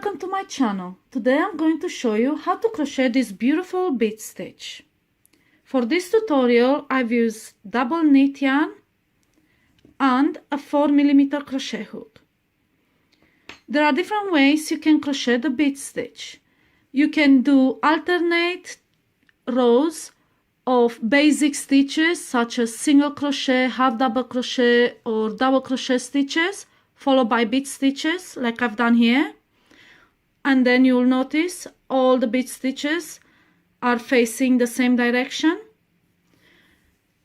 Welcome to my channel. Today I'm going to show you how to crochet this beautiful bead stitch. For this tutorial I've used double knit yarn and a 4mm crochet hook. There are different ways you can crochet the bead stitch. You can do alternate rows of basic stitches such as single crochet, half double crochet or double crochet stitches followed by bead stitches like I've done here. And then you'll notice all the bead stitches are facing the same direction.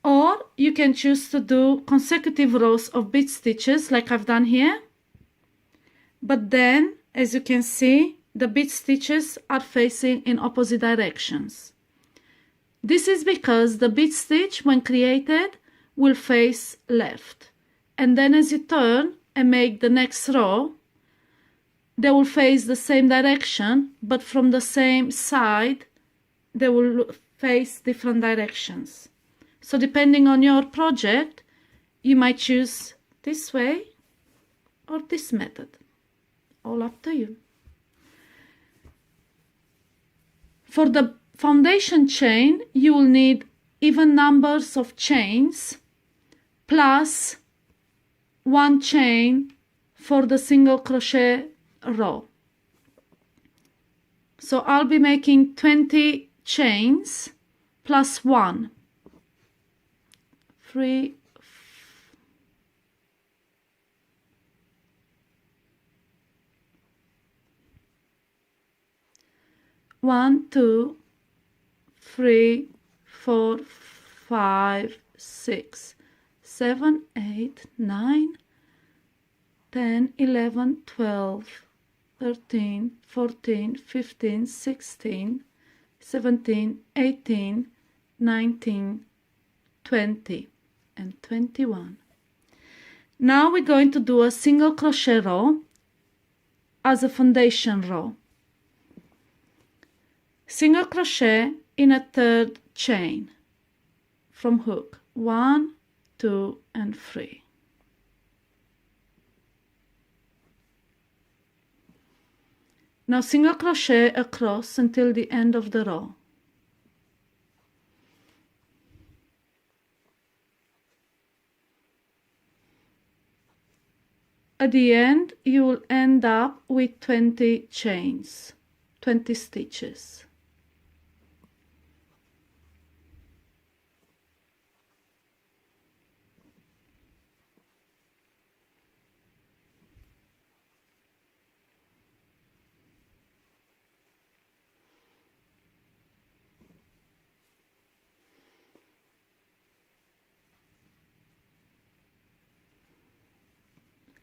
Or you can choose to do consecutive rows of bead stitches like I've done here. But then, as you can see, the bead stitches are facing in opposite directions. This is because the bead stitch, when created, will face left. And then as you turn and make the next row, they will face the same direction, but from the same side, they will face different directions. So depending on your project, you might choose this way or this method. All up to you. For the foundation chain, you will need even numbers of chains plus one chain for the single crochet row. So I'll be making 20 chains plus 1. 3, 1, 2, 3, 4, 5, 6, 7, 8, 9, 10, 11, 12, 13, 14, 15, 16, 17, 18, 19, 20, and 21. Now we're going to do a single crochet row as a foundation row. Single crochet in a third chain from hook 1, 2, and 3. Now single crochet across until the end of the row. At the end, you will end up with 20 chains, 20 stitches.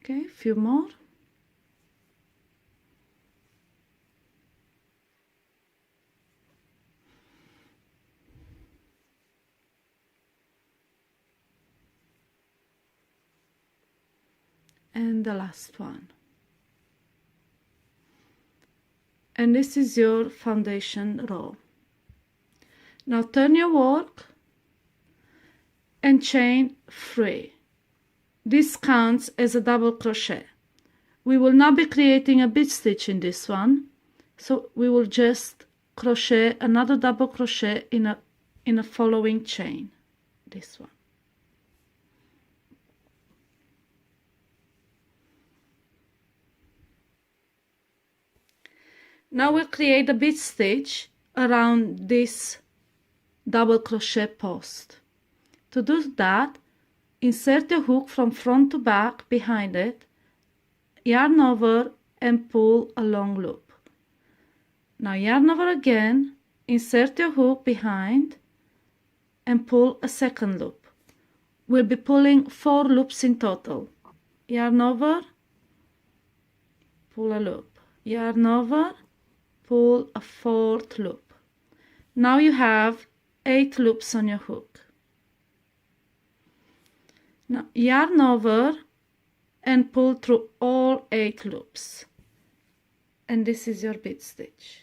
Okay, a few more. And the last one. And this is your foundation row. Now turn your work and chain 3. This counts as a double crochet. We will not be creating a bead stitch in this one, so we will just crochet another double crochet in a following chain, this one. Now we'll create a bead stitch around this double crochet post. To do that, insert your hook from front to back behind it, yarn over and pull a long loop. Now yarn over again, insert your hook behind and pull a second loop. We'll be pulling 4 loops in total. Yarn over, pull a loop. Yarn over, pull a 4th loop. Now you have 8 loops on your hook. Now yarn over and pull through all 8 loops. And this is your bead stitch.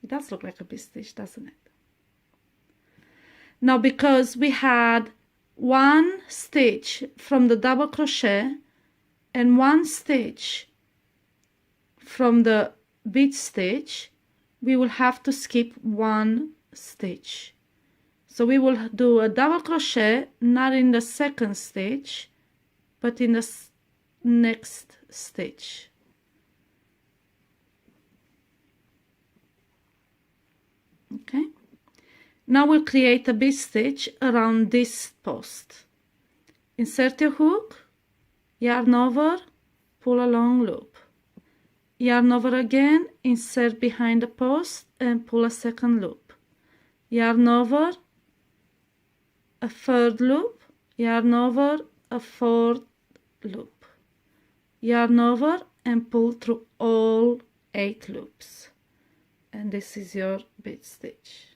It does look like a bead stitch, doesn't it? Now because we had 1 stitch from the double crochet and 1 stitch from the bead stitch, we will have to skip one stitch. So we will do a double crochet, not in the second stitch, but in the next stitch. Okay. Now we'll create a bead stitch around this post. Insert your hook, yarn over, pull a long loop. Yarn over again, insert behind the post and pull a second loop. Yarn over, a third loop, yarn over, a fourth loop. Yarn over and pull through all 8 loops. And this is your bead stitch.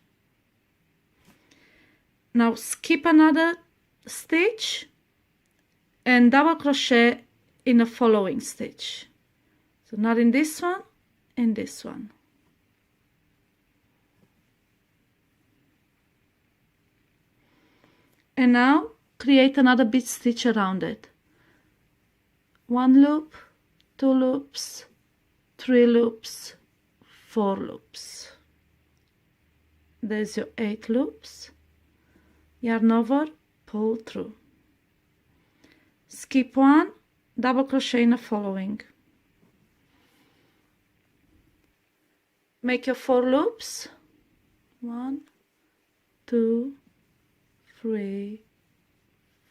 Now skip another stitch and double crochet in the following stitch. So not in this one, in this one. And now create another bead stitch around it. 1 loop, 2 loops, 3 loops, 4 loops. There's your 8 loops. Yarn over, pull through. Skip one, double crochet in the following. Make your 4 loops. 1, 2, 3,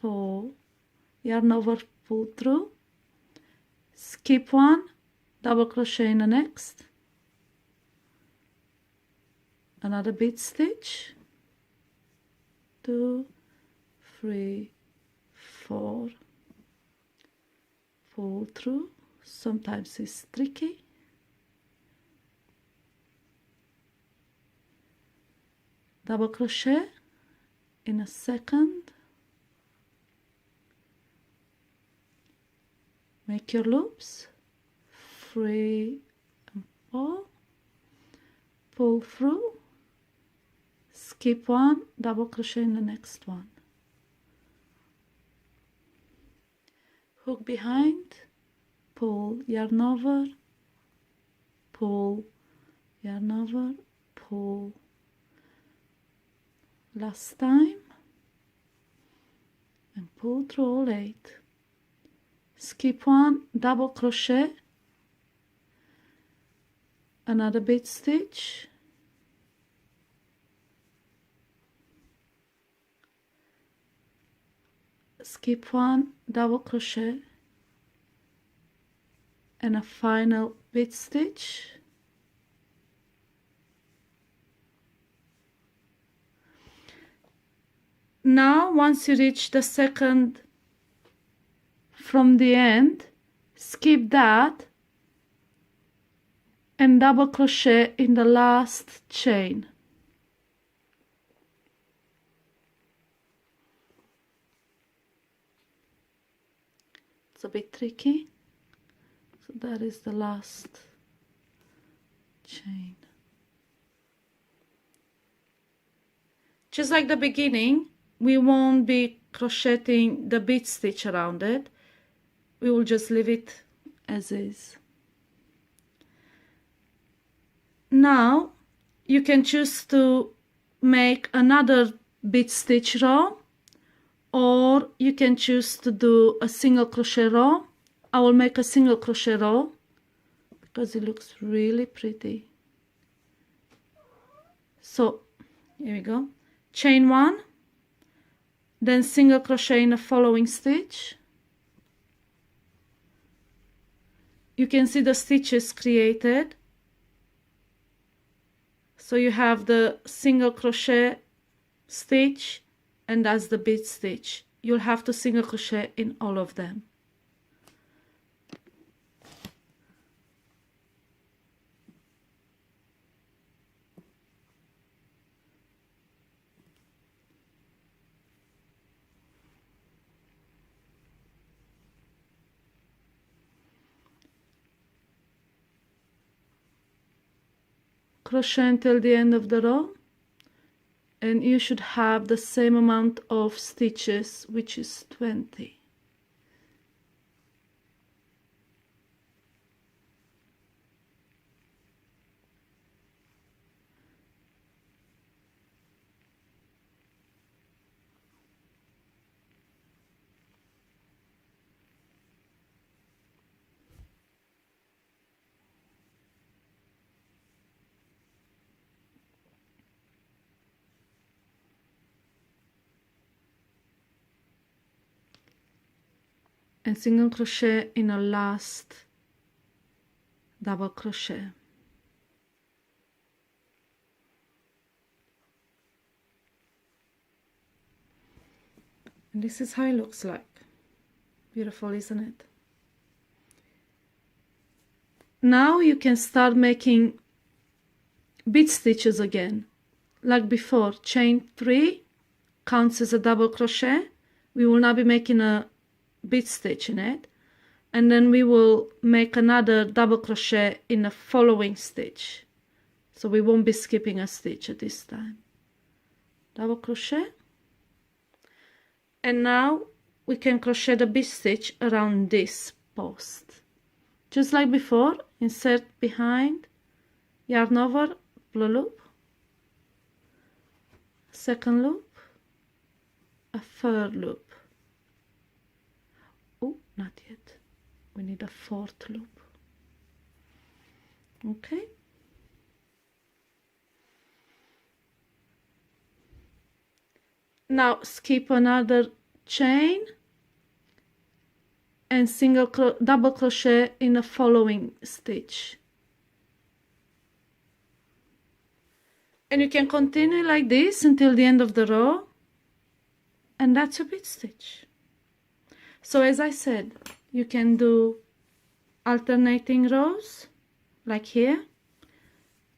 4. Yarn over, pull through. Skip one, double crochet in the next. Another bead stitch. 2, 3, 4. Pull through. Sometimes it's tricky. Double crochet in a second. Make your loops. 3 and 4. Pull through. Skip one, double crochet in the next one. Hook behind, pull, yarn over, pull, yarn over, pull. Last time, and pull through all 8. Skip one, double crochet, another bead stitch. Skip one, double crochet, and a final bead stitch. Now once you reach the second from the end, skip that and double crochet in the last chain. It's a bit tricky, so that is the last chain. Just like the beginning, we won't be crocheting the bead stitch around it. We will just leave it as is. Now you can choose to make another bead stitch row, or you can choose to do a single crochet row. I will make a single crochet row because it looks really pretty. So here we go. Chain 1, then single crochet in the following stitch. You can see the stitches created. So you have the single crochet stitch, and that's the bead stitch. You'll have to single crochet in all of them. Crochet until the end of the row, and you should have the same amount of stitches, which is 20. and single crochet in a last double crochet. And this is how it looks like. Beautiful, isn't it? Now you can start making bead stitches again. Like before, chain 3 counts as a double crochet. We will now be making a bead stitch in it, and then we will make another double crochet in the following stitch. So we won't be skipping a stitch at this time. Double crochet. And now we can crochet the bead stitch around this post. Just like before, insert behind, yarn over, pull a loop, second loop, a third loop. Oh, not yet. We need a fourth loop. Okay. Now skip another chain and double crochet in the following stitch. And you can continue like this until the end of the row, and that's a bead stitch. So as I said, you can do alternating rows like here,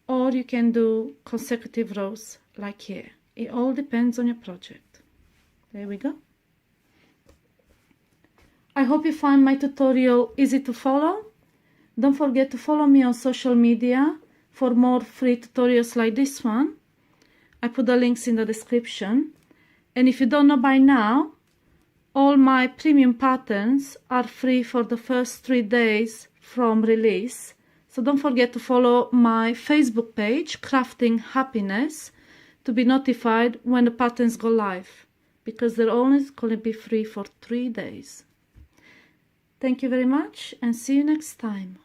or you can do consecutive rows like here. It all depends on your project. There we go. I hope you find my tutorial easy to follow. Don't forget to follow me on social media for more free tutorials like this one. I put the links in the description. And if you don't know by now, all my premium patterns are free for the first 3 days from release. So don't forget to follow my Facebook page, Crafting Happiness, to be notified when the patterns go live, because they're only going to be free for 3 days. Thank you very much, and see you next time.